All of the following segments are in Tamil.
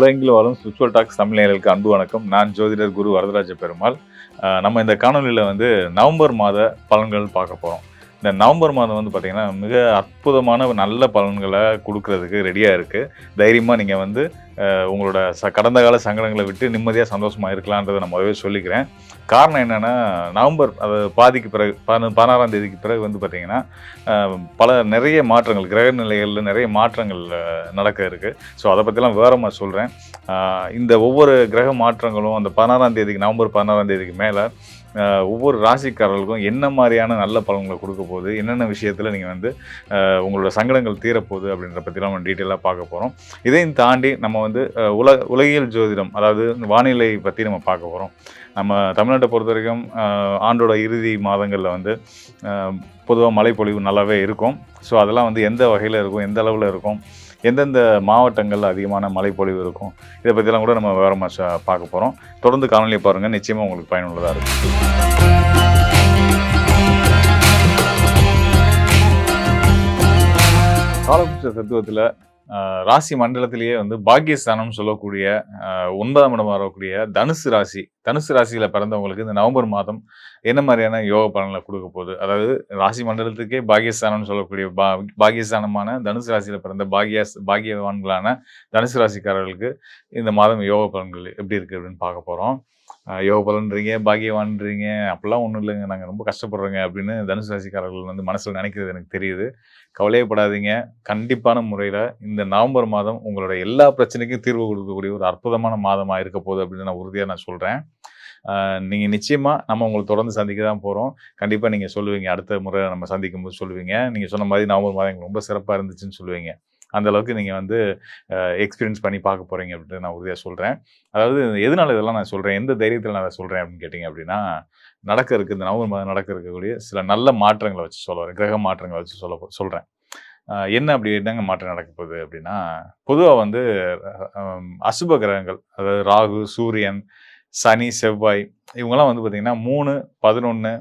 உலகெங்கிலும் வாழும் ஸ்பிரிச்சுவல் டாக்ஸ் தமிழ் நேயர்களுக்கு அன்பு வணக்கம். நான் ஜோதிடர் குரு வரதராஜ பெருமாள். நம்ம இந்த காணொலியில் வந்து நவம்பர் மாத பலன்கள் பார்க்க போகிறோம். இந்த நவம்பர் மாதம் வந்து பார்த்திங்கன்னா மிக அற்புதமான நல்ல பலன்களை கொடுக்கறதுக்கு ரெடியாக இருக்குது. தைரியமாக நீங்கள் வந்து உங்களோட கடந்த கால சங்கடங்களை விட்டு நிம்மதியாக சந்தோஷமாக இருக்கலான்றதை நான் முதவே சொல்லிக்கிறேன். காரணம் என்னென்னா, நவம்பர் அது பாதிக்கு பிறகு 16ஆம் தேதிக்கு பிறகு வந்து பார்த்திங்கன்னா நிறைய மாற்றங்கள், கிரக நிலைகளில் நிறைய மாற்றங்கள் நடக்க இருக்குது. ஸோ அதை பற்றிலாம் விவரமாக சொல்கிறேன். இந்த ஒவ்வொரு கிரக மாற்றங்களும் அந்த 16ஆம் தேதிக்கு, நவம்பர் 16ஆம் தேதிக்கு மேலே ஒவ்வொரு ராசிக்காரர்களுக்கும் என்ன மாதிரியான நல்ல பலன்களை கொடுக்க போகுது, என்னென்ன விஷயத்தில் நீங்கள் வந்து உங்களோட சங்கடங்கள் தீரப்போகுது அப்படின்ற பற்றிலாம் நம்ம டீட்டெயிலாக பார்க்க போகிறோம். இதையும் தாண்டி நம்ம வந்து உலகியல் ஜோதிடம், அதாவது வானிலை பற்றி நம்ம பார்க்க போகிறோம். நம்ம தமிழ்நாட்டை பொறுத்த வரைக்கும் ஆண்டோட இறுதி மாதங்களில் வந்து பொதுவாக மழைப்பொழிவு நல்லாவே இருக்கும். ஸோ அதெல்லாம் வந்து எந்த வகையில் இருக்கும், எந்த அளவில் இருக்கும், எந்தெந்த மாவட்டங்களில் அதிகமான மழைப்பொழிவு இருக்கும், இதை பற்றிலாம் கூட நம்ம விவரமாக பார்க்க போகிறோம். தொடர்ந்து காணொலியை பாருங்கள், நிச்சயமாக உங்களுக்கு பயனுள்ளதாக இருக்கும். காலபுருஷ தத்துவத்தில் ராசி மண்டலத்திலேயே வந்து பாக்கியஸ்தானம் சொல்லக்கூடிய 9ஆம் இடம் வரக்கூடிய தனுசு ராசியில் பிறந்தவங்களுக்கு இந்த நவம்பர் மாதம் என்ன மாதிரியான யோக பலன்களை கொடுக்க போகுது, அதாவது ராசி மண்டலத்துக்கே பாக்கியஸ்தானம்னு சொல்லக்கூடிய பாக்கியஸ்தானமான தனுசு ராசியில் பிறந்த பாக்கியவான்களான தனுசு ராசிக்காரர்களுக்கு இந்த மாதம் யோக பலன்கள் எப்படி இருக்குது அப்படின்னு பார்க்க போகிறோம். யோக பலன்றீங்க, பாக்கியவான்றீங்க, அப்படிலாம் ஒன்றும் இல்லைங்க, நாங்கள் ரொம்ப கஷ்டப்படுறோங்க அப்படின்னு தனுசு ராசிக்காரர்கள் வந்து மனசில் நினைக்கிறது எனக்கு தெரியுது. கவலையப்படாதீங்க. கண்டிப்பான முறையில் இந்த நவம்பர் மாதம் உங்களோட எல்லா பிரச்சனைக்கும் தீர்வு கொடுக்கக்கூடிய ஒரு அற்புதமான மாதமாக இருக்க போகுது அப்படின்னு நான் உறுதியாக சொல்கிறேன். நீங்கள் நிச்சயமாக நம்ம உங்களை தொடர்ந்து சந்திக்க தான் போகிறோம். கண்டிப்பாக நீங்கள் சொல்லுவீங்க, அடுத்த முறை நம்ம சந்திக்கும் போது சொல்லுவீங்க, நீங்கள் சொன்ன மாதிரி நவம்பர் மாதம் எங்களுக்கு ரொம்ப சிறப்பாக இருந்துச்சுன்னு சொல்லுவீங்க. அந்தளவுக்கு நீங்கள் வந்து எக்ஸ்பீரியன்ஸ் பண்ணி பார்க்க போகிறீங்க அப்படின்னு நான் உறுதியாக சொல்கிறேன். அதாவது எதனால இதெல்லாம் நான் சொல்கிறேன், எந்த தைரியத்தில் நான் அதை சொல்கிறேன் அப்படின்னு கேட்டிங்க அப்படின்னா, இந்த நவம்பர் மாதம் நடக்க இருக்கக்கூடிய சில நல்ல மாற்றங்களை வச்சு சொல்லுவேன், கிரக மாற்றங்களை வச்சு சொல்கிறேன். என்னங்க மாற்றம் நடக்க போகுது அப்படின்னா, பொதுவாக வந்து அசுப கிரகங்கள், அதாவது ராகு, சூரியன், சனி, செவ்வாய், இவங்கெல்லாம் வந்து பார்த்திங்கன்னா 3, 11,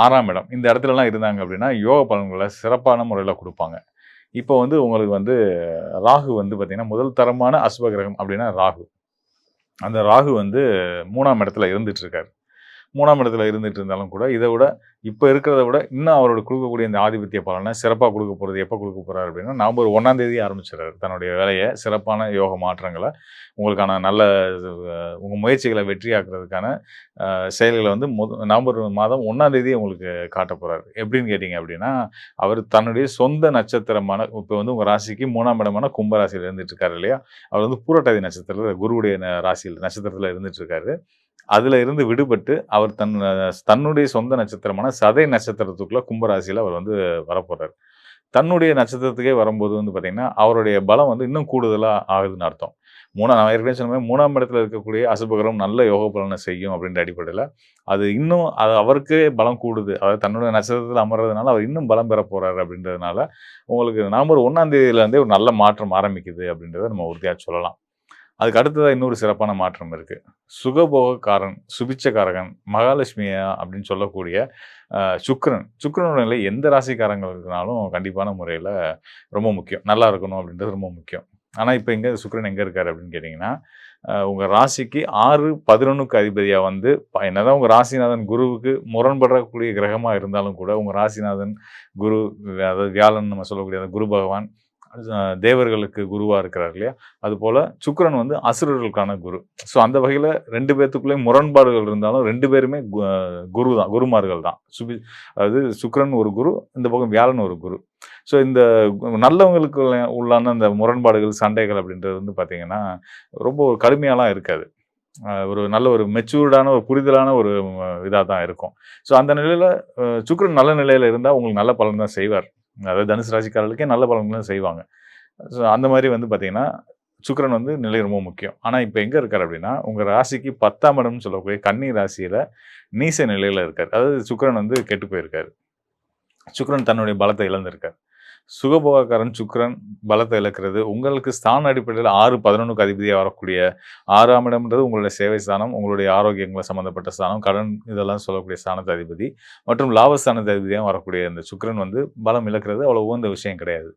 6ஆம் இடம் இந்த இடத்துலலாம் இருந்தாங்க அப்படின்னா யோக பலன்களை சிறப்பான முறையில் கொடுப்பாங்க. இப்போ வந்து உங்களுக்கு வந்து ராகு வந்து பார்த்திங்கன்னா முதல் தரமான அசுப கிரகம் அப்படின்னா ராகு. அந்த ராகு வந்து 3ஆம் இடத்துல இருந்துகிட்ருக்காரு. 3ஆம் இடத்துல இருந்துட்டு இருந்தாலும் கூட இதை விட இப்போ இருக்கிறத விட இன்னும் அவரோட கொடுக்கக்கூடிய இந்த ஆதிபத்திய பலனை சிறப்பாக கொடுக்க போகிறது எப்போ கொடுக்க போகிறார் அப்படின்னா நவம்பர் 1ஆம் தேதி ஆரம்பிச்சிடறாரு தன்னுடைய வேலையை, சிறப்பான யோக மாற்றங்களை, உங்களுக்கான நல்ல உங்கள் முயற்சிகளை வெற்றியாக்குறதுக்கான செயல்களை வந்து நவம்பர் மாதம் 1ஆம் தேதி உங்களுக்கு காட்ட போகிறாரு. எப்படின்னு கேட்டிங்க அப்படின்னா, அவர் தன்னுடைய சொந்த நட்சத்திரமான, இப்போ வந்து உங்கள் ராசிக்கு 3ஆம் இடமான கும்ப ராசியில் இருந்துட்டு இருக்காரு இல்லையா, அவர் வந்து பூரட்டாதி நட்சத்திரத்தில் குருவுடைய ராசியில் நட்சத்திரத்தில் இருந்துட்டு இருக்காரு. அதில் இருந்து விடுபட்டு அவர் தன்னுடைய சொந்த நட்சத்திரமான சதய நட்சத்திரத்துக்குள்ள கும்பராசியில் அவர் வந்து வரப்போறார். தன்னுடைய நட்சத்திரத்துக்கே வரும்போது வந்து பார்த்திங்கன்னா அவருடைய பலம் வந்து இன்னும் கூடுதலாக ஆகுதுன்னு அர்த்தம். நான் ஏற்கனவே சொன்ன மாதிரி 3ஆம் இடத்துல இருக்கக்கூடிய அசுபகிரகம் நல்ல யோக பலனை செய்யும் அப்படின்ற அடிப்படையில் அது இன்னும் அவருக்கே பலம் கூடுது. அதாவது தன்னுடைய நட்சத்திரத்தில் அமர்றதுனால அவர் இன்னும் பலம் பெற போகிறாரு அப்படின்றதுனால உங்களுக்கு நவம்பர் 1ஆம் தேதியிலேருந்தே ஒரு நல்ல மாற்றம் ஆரம்பிக்குது அப்படின்றத நம்ம உறுதியாக சொல்லலாம். அதுக்கு அடுத்ததாக இன்னொரு சிறப்பான மாற்றம் இருக்குது. சுகபோகக்காரன், சுபிச்சக்காரகன், மகாலட்சுமியா அப்படின்னு சொல்லக்கூடிய சுக்கிரனோட நிலை எந்த ராசிக்காரங்களுக்குனாலும் கண்டிப்பான முறையில் ரொம்ப முக்கியம், நல்லா இருக்கணும் அப்படின்றது ரொம்ப முக்கியம். ஆனால் இப்போ சுக்கிரன் எங்கே இருக்கார் அப்படின்னு கேட்டிங்கன்னா, உங்கள் ராசிக்கு 6, 11க்கு அதிபதியாக வந்து என்னதான் உங்கள் ராசிநாதன் குருவுக்கு முரண்படக்கூடிய கிரகமாக இருந்தாலும் கூட உங்கள் ராசிநாதன் குரு, அதாவது வியாழன் நம்ம சொல்லக்கூடிய அந்த குரு பகவான் தேவர்களுக்கு குருவாக இருக்கிறார் இல்லையா, அதுபோல் சுக்கிரன் வந்து அசுரர்களுக்கான குரு. ஸோ அந்த வகையில் 2 பேர்த்துக்குள்ளேயும் முரண்பாடுகள் இருந்தாலும் 2 பேருமே குருமார்கள் தான். அதாவது சுக்கிரன் ஒரு குரு, இந்த பக்கம் வியாழன் ஒரு குரு. ஸோ இந்த நல்லவங்களுக்கு உள்ளான இந்த முரண்பாடுகள், சண்டைகள் அப்படின்றது வந்து பார்த்திங்கன்னா ரொம்ப ஒரு கடுமையாலாம் இருக்காது. ஒரு நல்ல ஒரு மெச்சூர்டான ஒரு புரிதலான ஒரு இதாக தான் இருக்கும். ஸோ அந்த நிலையில் சுக்கிரன் நல்ல நிலையில் இருந்தால் உங்களுக்கு நல்ல பலன் தான் செய்வார். அதாவது தனுசு ராசிக்காரர்களுக்கே நல்ல பலன்களும் செய்வாங்க. ஸோ அந்த மாதிரி வந்து பார்த்திங்கன்னா சுக்கிரன் வந்து நிலை ரொம்ப முக்கியம். ஆனால் இப்போ எங்கே இருக்கார் அப்படின்னா, உங்கள் ராசிக்கு 10ஆம் இடம்னு சொல்லக்கூடிய கன்னி ராசியில் நீச நிலையில் இருக்கார். அதாவது சுக்கிரன் வந்து கெட்டு போயிருக்கார். சுக்கிரன் தன்னுடைய பலத்தை இழந்திருக்கார். சுகபோகக்காரன் சுக்கிரன் பலத்தை இழக்கிறது உங்களுக்கு ஸ்தான அடிப்படையில் 6, 11க்கு அதிபதியாக வரக்கூடிய 6ஆம் இடம்ன்றது உங்களுடைய சேவை ஸ்தானம், உங்களுடைய ஆரோக்கியங்களை சம்மந்தப்பட்ட ஸ்தானம், கடன் இதெல்லாம் சொல்லக்கூடிய ஸ்தானத்து அதிபதி மற்றும் லாபஸ்தானத்து அதிபதியாக வரக்கூடிய இந்த சுக்கிரன் வந்து பலம் இழக்கிறது அவ்வளோ உகந்த விஷயம் கிடையாது.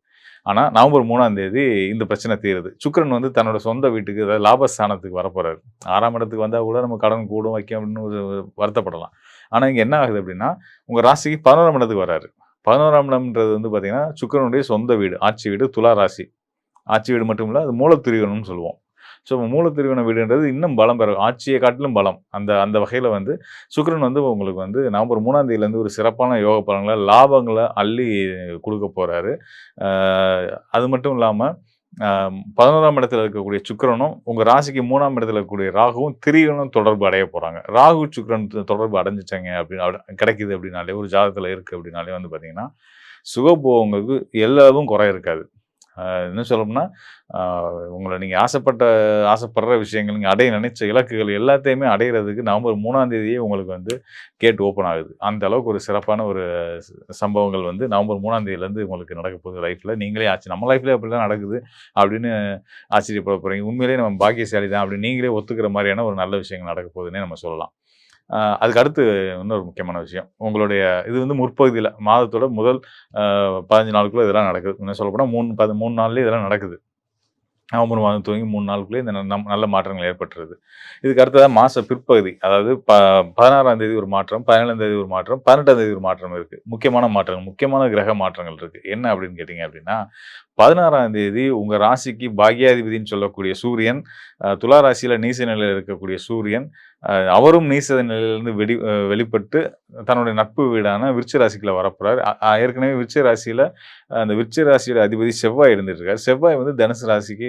ஆனா நவம்பர் 3ஆம் தேதி இந்த பிரச்சனை தீருது. சுக்கிரன் வந்து தன்னோட சொந்த வீட்டுக்கு, அதாவது லாபஸ்தானத்துக்கு வரப்போறாரு. 6ஆம் இடத்துக்கு வந்தா கூட நம்ம கடன் கூடும், வைக்கும் அப்படின்னு ஒரு வருத்தப்படலாம். ஆனா இங்க என்ன ஆகுது அப்படின்னா, உங்க ராசிக்கு 11ஆம் இடத்துக்கு வராரு. 11ஆம் இடம்ன்றது வந்து பார்த்தீங்கன்னா, சுக்கிரனுடைய சொந்த வீடு, ஆட்சி வீடு துலா ராசி. ஆட்சி வீடு மட்டும் இல்ல, அது மூலத்திரிகோணம்னு சொல்லுவோம். ஸோ மூலத்திரிகோண வீடுன்றது இன்னும் பலம் பெறும். ஆட்சிய காட்டிலும் பலம். அந்த அந்த வகையில வந்து சுக்கிரன் வந்து உங்களுக்கு வந்து நவம்பர் 3ஆம் தேதியிலேருந்து ஒரு சிறப்பான யோக பலன்கள, லாபங்கள அள்ளி குடுக்க போறாரு. அ அது மட்டும் இல்லாம, அ 11ஆம் இடத்துல இருக்கக்கூடிய சுக்கிரனும், உங்க ராசிக்கு 3ஆம் இடத்துல இருக்கக்கூடிய ராகுவும், திரிகோணம் தொடர்பு அடைய போறாங்க. ராகு, சுக்கிரன் தொடர்பு அடைஞ்சுட்டாங்க கிடைக்குது அப்படின்னாலே, ஒரு ஜாதகத்துல இருக்கு அப்படின்னாலே வந்து பார்த்தீங்கன்னா, சுகபோகங்களுக்கு எல்லளவும் குறை இருக்காது. இன்னும் சொல்லப்போனா, அ உங்கள நீங்க ஆசைப்படுற விஷயங்கள், நீங்க அடைய நினைச்ச இலக்குகள் எல்லாத்தையுமே அடையறதுக்கு நவம்பர் 3ஆம் தேதியே உங்களுக்கு வந்து கேட் ஓப்பன் ஆகுது. அந்த அளவுக்கு ஒரு சிறப்பான ஒரு சம்பவங்கள் வந்து நவம்பர் 3ஆம் தேதியிலேருந்து உங்களுக்கு நடக்க போகுது லைஃப்ல. நீங்களே நம்ம லைஃப்லயே அப்படிதான் நடக்குது அப்படின்னு ஆச்சரியப்பட போறீங்க. உண்மையிலேயே நம்ம பாக்கியசாலி தான் அப்படின்னு நீங்களே ஒத்துக்கிற மாரியான ஒரு நல்ல விஷயங்கள் நடக்க போகுதுன்னே நம்ம சொல்லலாம். அதுக்கு அடுத்து இன்னொரு முக்கியமான விஷயம். உங்களுடைய இது வந்து முற்பகுதியில மாதத்தோட முதல் 15 நாளுக்குள்ள இதெல்லாம் நடக்குது. இன்னும் சொல்லப்போனா 3 நாள்லயே இதெல்லாம் நடக்குது. நவம்பர் மாதம் துவங்கி 3 நாளுக்குள்ளயே இந்த நல்ல மாற்றங்கள் ஏற்பட்டுருது. இதுக்கு அடுத்ததா மாச பிற்பகுதி, அதாவது 16ஆம் தேதி ஒரு மாற்றம், 17ஆம் தேதி ஒரு மாற்றம், 18ஆம் தேதி ஒரு மாற்றம் இருக்கு. முக்கியமான மாற்றங்கள், முக்கியமான கிரக மாற்றங்கள் இருக்கு. என்ன அப்படின்னு கேட்டீங்க அப்படின்னா, 16ஆம் தேதி உங்க ராசிக்கு பாக்கியாதிபதின்னு சொல்லக்கூடிய சூரியன், துலா ராசியில நீச நிலையில இருக்கக்கூடிய சூரியன், அவரும் நீச நிலையிலிருந்து வெளிப்பட்டு தன்னுடைய நட்பு வீடான விருச்சிக ராசிக்குள்ள வரப்போறாரு. ஏற்கனவே விருச்சிக ராசியில அந்த விருச்சிக ராசியோட அதிபதி செவ்வாய் இருந்துட்டு இருக்காரு. செவ்வாய் வந்து தனுசு ராசிக்கு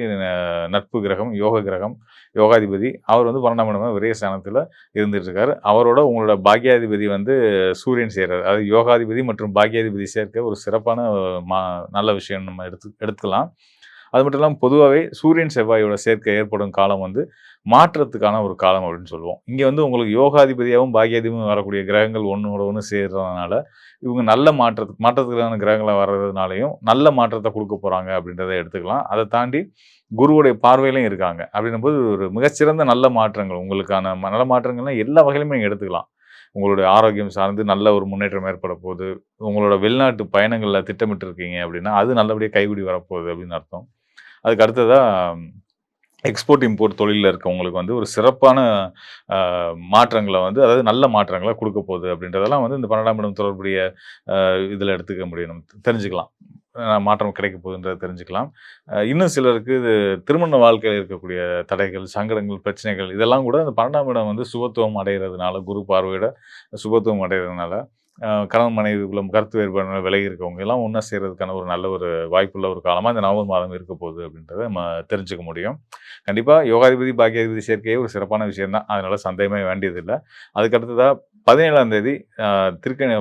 நட்பு கிரகம், யோக கிரகம், யோகாதிபதி. அவர் வந்து 12ஆம் இடமா விரயஸ்தானத்துல இருந்துட்டு இருக்காரு. அவரோட உங்களோட பாக்கியாதிபதி வந்து சூரியன் சேர்றாரு. அதாவது யோகாதிபதி மற்றும் பாக்கியாதிபதி சேர்க்க ஒரு சிறப்பான மா நல்ல விஷயம் நம்ம எடுத்துக்கலாம். அது மட்டும் இல்லாம பொதுவாவே சூரியன், செவ்வாயோட சேர்க்கை ஏற்படும் காலம் வந்து மாற்றத்துக்கான ஒரு காலம் அப்படின்னு சொல்லுவோம். இங்க வந்து உங்களுக்கு யோகாதிபதியாவும், பாக்கியாதிபதியும் வரக்கூடிய கிரகங்கள் ஒண்ணோட ஒண்ணு சேர்றதுனால, இவங்க நல்ல மாற்றத்துக்கான கிரகங்களா வர்றதுனாலயும், நல்ல மாற்றத்த குடுக்க போறாங்க அப்படின்றத எடுத்துக்கலாம். அத தாண்டி குருவுடைய பார்வையிலயும் இருக்காங்க. அப்படின்னும்போது ஒரு மிகச்சிறந்த நல்ல மாற்றங்கள் உங்களுக்கான நல்ல மாற்றங்கள்னா எல்லா வகையிலுமே நீங்க எடுத்துக்கலாம். உங்களுடைய ஆரோக்கியம் சார்ந்து நல்ல ஒரு முன்னேற்றம் ஏற்பட போது. உங்களோட வெளிநாட்டு பயணங்கள்ல திட்டமிட்டிருக்கீங்க அப்படின்னா, அது நல்லபடியா கைகூடி வரப்போகுது அப்படின்னு அர்த்தம். அதுக்கு அடுத்ததா எக்ஸ்போர்ட், இம்போர்ட் தொழில்ல இருக்கவங்களுக்கு வந்து ஒரு சிறப்பான அ மாற்றங்கள வந்து அதாவது நல்ல மாற்றங்கள குடுக்க போகுது அப்படின்றதெல்லாம் வந்து இந்த 12ஆம் இடம் தொடர்புடைய இதில எடுத்துக்க முடியும். நம்ம தெரிஞ்சுக்கலாம். மாற்றம் கிடைக்க போகுதுன்றத தெரிஞ்சுக்கலாம். இன்னும் சிலருக்கு இது திருமண வாழ்க்கையில இருக்கக்கூடிய தடைகள், சங்கடங்கள், பிரச்சனைகள் இதெல்லாம் கூட அந்த 12ஆம் இடம் வந்து சுபத்துவம் அடையிறதுனால, குரு பார்வையிட சுபத்துவம் அடையிறதுனால, கணவன் மனைவிக்குள்ள கருத்து வேறுபாடுனால விலகி இருக்கவங்க எல்லாம் ஒண்ணா சேர்றதுக்கான ஒரு நல்ல ஒரு வாய்ப்புள்ள ஒரு காலமா இந்த நவம்பர் மாதம் இருக்க போகுது அப்படின்றத நம்ம தெரிஞ்சுக்க முடியும். கண்டிப்பா யோகாதிபதி, பாக்கியாதிபதி சேர்க்கையே ஒரு சிறப்பான விஷயம் தான். அதனால சந்தேகமே வேண்டியதில்ல. அதுக்கு அடுத்ததா 17ஆம் தேதி அ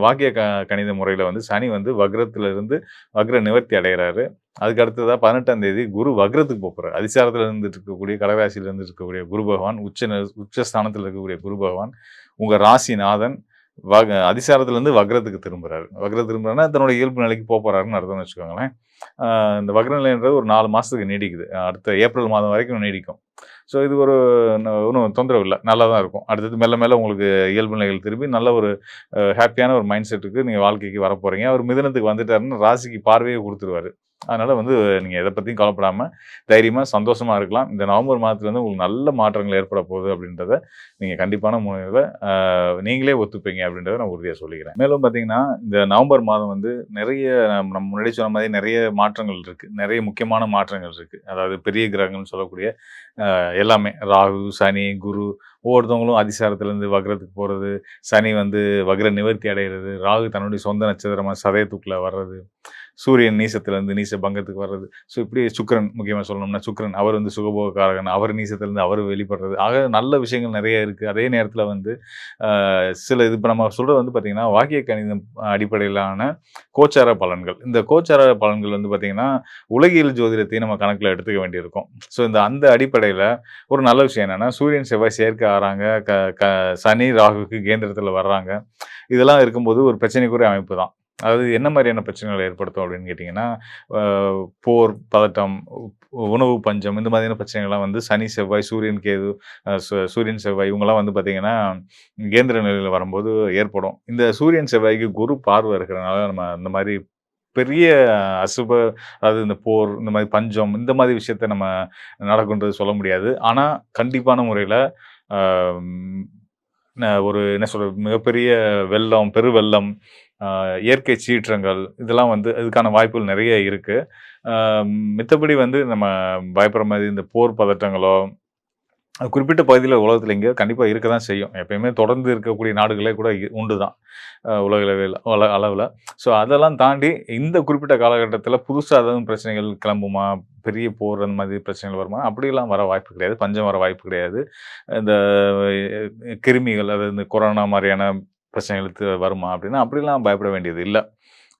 வாக்கிய கணித முறையில வந்து சனி வந்து வக்ரத்திலிருந்து வக்ர நிவர்த்தி அடையறாரு. அதுக்கு அடுத்ததா 18ஆம் தேதி குரு வக்ரத்துக்கு போப்போறாரு. அதிசாரத்துல இருந்துட்டு இருக்கக்கூடிய கடகராசியில இருந்துட்டு இருக்கக்கூடிய குரு பகவான், உச்ச ஸ்தானத்துல இருக்கக்கூடிய குரு பகவான், உங்க ராசிநாதன் அதிசாரத்திலிருந்து வக்ரத்துக்கு திரும்புறாரு. வக்ரம் திரும்புறாருன்னா, தன்னுடைய இயல்பு நிலைக்கு போறாருன்னு அர்த்தம்னு வச்சுக்கோங்களேன். இந்த வக்ர நிலைன்றது ஒரு 4 மாசத்துக்கு நீடிக்குது. அடுத்த ஏப்ரல் மாதம் வரைக்கும் நீடிக்கும். ஸோ இது ஒரு ஒண்ணும் தொந்தரவு இல்ல. நல்லா தான் இருக்கும். அடுத்தது மெல்ல மெல்ல உங்களுக்கு இயல்பு நிலைகள் திரும்பி நல்ல ஒரு ஹேப்பியான ஒரு மைண்ட் செட்டுக்கு நீங்க வாழ்க்கைக்கு வரப்போறீங்க. அவர் மிதுனத்துக்கு வந்துட்டாருன்னா, ராசிக்கு பார்வையே குடுத்துருவாரு. அதனால வந்து நீங்க எத பத்தியும் கவலைப்படாம, தைரியமா, சந்தோஷமா இருக்கலாம். இந்த நவம்பர் மாதத்துலருந்து உங்களுக்கு நல்ல மாற்றங்கள் ஏற்பட போகுது அப்படின்றத நீங்க கண்டிப்பான முறையில நீங்களே ஒத்துப்பீங்க அப்படின்றத நான் உறுதியா சொல்லிக்கிறேன். மேலும் பார்த்தீங்கன்னா, இந்த நவம்பர் மாதம் வந்து நிறைய நம்ம முன்னாடி சொன்ன மாதிரி நிறைய மாற்றங்கள் இருக்கு. நிறைய முக்கியமான மாற்றங்கள் இருக்கு. அதாவது பெரிய கிரகங்கள்னு சொல்லக்கூடிய எல்லாமே ராகு, சனி, குரு ஒவ்வொருத்தவங்களும் அதிசாரத்திலேருந்து வக்ரத்துக்கு போறது, சனி வந்து வக்ர நிவர்த்தி அடையிறது, ராகு தன்னுடைய சொந்த நட்சத்திரமா சதயத்துக்குள்ள வர்றது, சூரியன் நீசத்திலேருந்து நீச பங்கத்துக்கு வர்றது. ஸோ இப்படி சுக்கிரன் முக்கியமா சொல்லணும்னா சுக்கிரன் அவர் வந்து சுகபோகக்காரகன். அவர் நீசத்திலேருந்து அவர் வெளிப்படுறது. ஆக நல்ல விஷயங்கள் நிறைய இருக்கு. அதே நேரத்தில வந்து சில இது இப்ப நம்ம சொல்றது வந்து பார்த்தீங்கன்னா, வாக்கிய கணிதம் அடிப்படையிலான கோச்சார பலன்கள். இந்த கோச்சார பலன்கள் வந்து பார்த்தீங்கன்னா, உலகியல் ஜோதிடத்தையும் நம்ம கணக்குல எடுத்துக்க வேண்டியிருக்கும். ஸோ அந்த அடிப்படையில ஒரு நல்ல விஷயம் என்னன்னா, சூரியன், செவ்வாய் சேர்க்கை ஆறாங்க. க க சனி, ராகுக்கு கேந்திரத்தில வர்றாங்க. இதெல்லாம் இருக்கும்போது ஒரு பிரச்சனைக்குரிய அமைப்பு தான். அதாவது என்ன மாதிரியான பிரச்சனைகள ஏற்படுத்தும் அப்படின்னு கேட்டீங்கன்னா, அ போர், பதட்டம், உணவு பஞ்சம் இந்த மாதிரியான பிரச்சனைகள்லாம் வந்து சனி, செவ்வாய், சூரியன், கேது, சூரியன், செவ்வாய் இவங்கலாம் வந்து பார்த்தீங்கன்னா, கேந்திர நிலையில வரும்போது ஏற்படும். இந்த சூரியன், செவ்வாய்க்கு குரு பார்வை இருக்கிறனால நம்ம அந்த மாரி பெரிய அசுப அதாவது இந்த போர், இந்த மாரி பஞ்சம், இந்த மாரி விஷயத்த நம்ம நடக்குன்றது சொல்ல முடியாது. ஆனா, கண்டிப்பான முறையில அ ம் ஒரு என்ன சொல்றது, மிகப்பெரிய வெள்ளம், பெருவெள்ளம், அ இயற்கை சீற்றங்கள் இதெல்லாம் வந்து இதுக்கான வாய்ப்புகள் நெறைய இருக்கு. அ மித்தபடி வந்து நம்ம பயப்படுற மாரி இந்த போர் பதட்டங்களோ, அது குறிப்பிட்ட பகுதியில உலகத்தில எங்கேயோ கண்டிப்பா இருக்க தான் செய்யும். எப்பயுமே தொடர்ந்து இருக்கக்கூடிய நாடுகளே கூட உண்டு தான். உலக அளவில அளவுல. ஸோ அதெல்லாம் தாண்டி இந்த குறிப்பிட்ட காலகட்டத்தில புதுசா எதுவும் பிரச்சனைகள் கிளம்புமா? பெரிய போர் அந்த மாதிரி பிரச்சனைகள் வருமா? அப்படியெல்லாம் வர வாய்ப்பு கிடையாது. பஞ்சம் வர வாய்ப்பு கிடையாது. இந்த கிருமிகள் அதாவது இந்த கொரோனா மாரியான பிரச்சனைகளுக்கு வருமா? அப்படின்னா, அப்படிலாம் பயப்பட வேண்டியது இல்ல.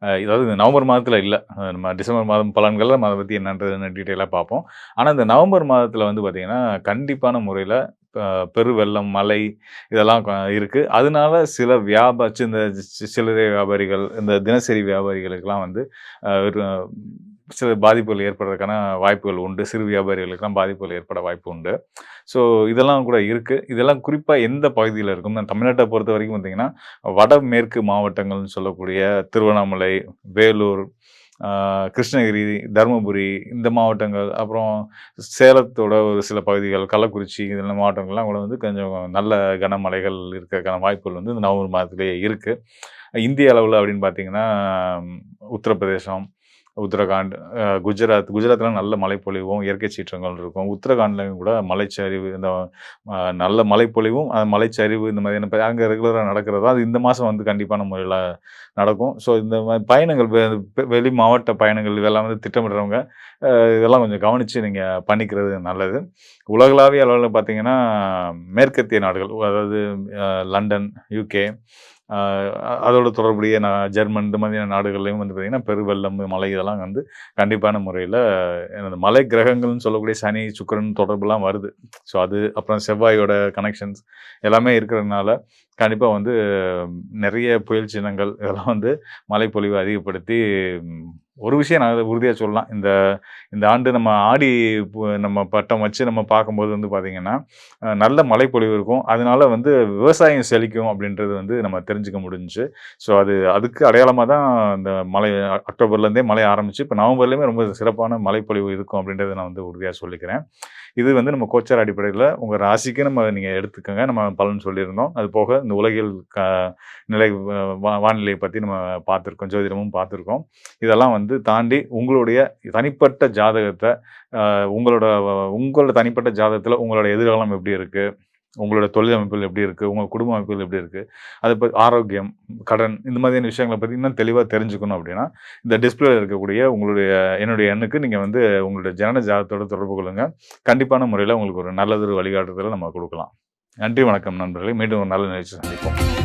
அதாவது இந்த நவம்பர் மாதத்தில இல்ல. நம்ம டிசம்பர் மாதம் பலன்கள்ல நம்ம அத பத்தி என்னன்றதுன்னு டீட்டெயிலா பார்ப்போம். ஆனா, இந்த நவம்பர் மாதத்தில வந்து பார்த்தீங்கன்னா, கண்டிப்பான முறையில அ பெருவெள்ளம், மழை இதெல்லாம் இருக்கு. அதனால சில இந்த சில்லறை வியாபாரிகள், இந்த தினசரி வியாபாரிகளுக்கெல்லாம் வந்து ஒரு சில பாதிப்புகள் ஏற்படுறதுக்கான வாய்ப்புகள் உண்டு. சிறு வியாபாரிகளுக்கெல்லாம் பாதிப்புகள் ஏற்பட வாய்ப்பு உண்டு. ஸோ இதெல்லாம் கூட இருக்கு. இதெல்லாம் குறிப்பா எந்த பகுதியில இருக்கும்? தமிழ்நாட்ட பொறுத்தவரைக்கும் பார்த்தீங்கன்னா, வடமேற்கு மாவட்டங்கள்னு சொல்லக்கூடிய திருவண்ணாமலை, வேலூர், ஆ கிருஷ்ணகிரி, தருமபுரி இந்த மாவட்டங்கள், அப்புறம் சேலத்தோட ஒரு சில பகுதிகள், கள்ளக்குறிச்சி இந்த மாவட்டங்கள்லாம் கூட வந்து கொஞ்சம் நல்ல கனமழைகள் இருக்கறதுக்கான வாய்ப்புகள் வந்து இந்த நவம்பர் மாதத்திலேயே இருக்கு. இந்திய அளவுல அப்படின்னு பார்த்தீங்கன்னா, உத்தரப்பிரதேசம், உத்தரகாண்ட், குஜராத்லாம் நல்ல மழைப்பொழிவும், இயற்கை சீற்றங்கள் இருக்கும். உத்தரகாண்ட்லயும் கூட மலைச்சரிவு இந்த நல்ல மழைப்பொழிவும், மலைச்சரிவு இந்த மாதிரியான அங்க ரெகுலரா நடக்கிறது தான். அது இந்த மாசம் வந்து கண்டிப்பான முறையில நடக்கும். ஸோ இந்த மாரி பயணங்கள் வெளி மாவட்ட பயணங்கள் இதெல்லாம் வந்து திட்டமிடுறவங்க, இதெல்லாம் கொஞ்சம் கவனிச்சு நீங்க பண்ணிக்கிறது நல்லது. உலகளாவிய அளவுல பார்த்தீங்கன்னா, மேற்கத்திய நாடுகள் அதாவது லண்டன், யுகே, அ அதோட தொடர்புடைய ஜெர்மன் இந்த மாதிரியான நாடுகள்லயும் வந்து பார்த்தீங்கன்னா, பெருவெள்ளம், மழை இதெல்லாம் வந்து கண்டிப்பான முறையில எனது மலை கிரகங்கள்னு சொல்லக்கூடிய சனி, சுக்கிரன் தொடர்புலாம் வருது. ஸோ அது அப்புறம் செவ்வாயோட கனெக்ஷன்ஸ் எல்லாமே இருக்கிறதுனால, கண்டிப்பா வந்து நெறைய புயல் சின்னங்கள் இதெல்லாம் வந்து மழைப்பொழிவு அதிகப்படுத்தி ம் ஒரு விஷயம் நான் உறுதியா சொல்லலாம். இந்த இந்த ஆண்டு நம்ம ஆடி நம்ம பட்டம் வச்சு நம்ம பார்க்கும்போது வந்து பார்த்தீங்கன்னா, நல்ல மழைப்பொழிவு இருக்கும். அதனால வந்து விவசாயம் செழிக்கும் அப்படின்றது வந்து நம்ம தெரிஞ்சுக்க முடிஞ்சுச்சு. ஸோ அதுக்கு அடையாளமா தான் இந்த மழை அக்டோபர்லேருந்தே மழை ஆரம்பிச்சு, இப்ப நவம்பர்லயுமே ரொம்ப சிறப்பான மழைப்பொழிவு இருக்கும் அப்படின்றத நான் வந்து உறுதியா சொல்லிக்கிறேன். இது வந்து நம்ம கோச்சார் அடிப்படையில உங்க ராசிக்கு நீங்க எடுத்துக்கங்க. நம்ம பலன் சொல்லியிருந்தோம். அது போக இந்த உலகியல் நிலை வானிலை பத்தி நம்ம பார்த்துருக்கோம். ஜோதிடமும் பார்த்துருக்கோம். இதெல்லாம் வந்து தாண்டி உங்களுடைய தனிப்பட்ட ஜாதகத்த உங்களோட உங்களோட தனிப்பட்ட ஜாதகத்துல உங்களோட எதிர்காலம் எப்படி இருக்கு? உங்களோட தொழில் அமைப்புகள் எப்படி இருக்கு? உங்க குடும்ப அமைப்புகள் எப்படி இருக்கு? அது ஆரோக்கியம், கடன் இந்த மாதிரியான விஷயங்கள பத்தி இன்னும் தெளிவா தெரிஞ்சுக்கணும் அப்படின்னா, இந்த டிஸ்ப்ளேல இருக்கக்கூடிய என்னுடைய எண்ணுக்கு நீங்க வந்து உங்களுடைய ஜனன ஜாதகத்தோட தொடர்பு கொள்ளுங்க. கண்டிப்பான முறையில உங்களுக்கு ஒரு நல்லதொரு வழிகாட்டுதல நம்ம குடுக்கலாம். நன்றி, வணக்கம் நண்பர்களே. மீண்டும் ஒரு நல்ல நிகழ்ச்சியில் சந்திப்போம்.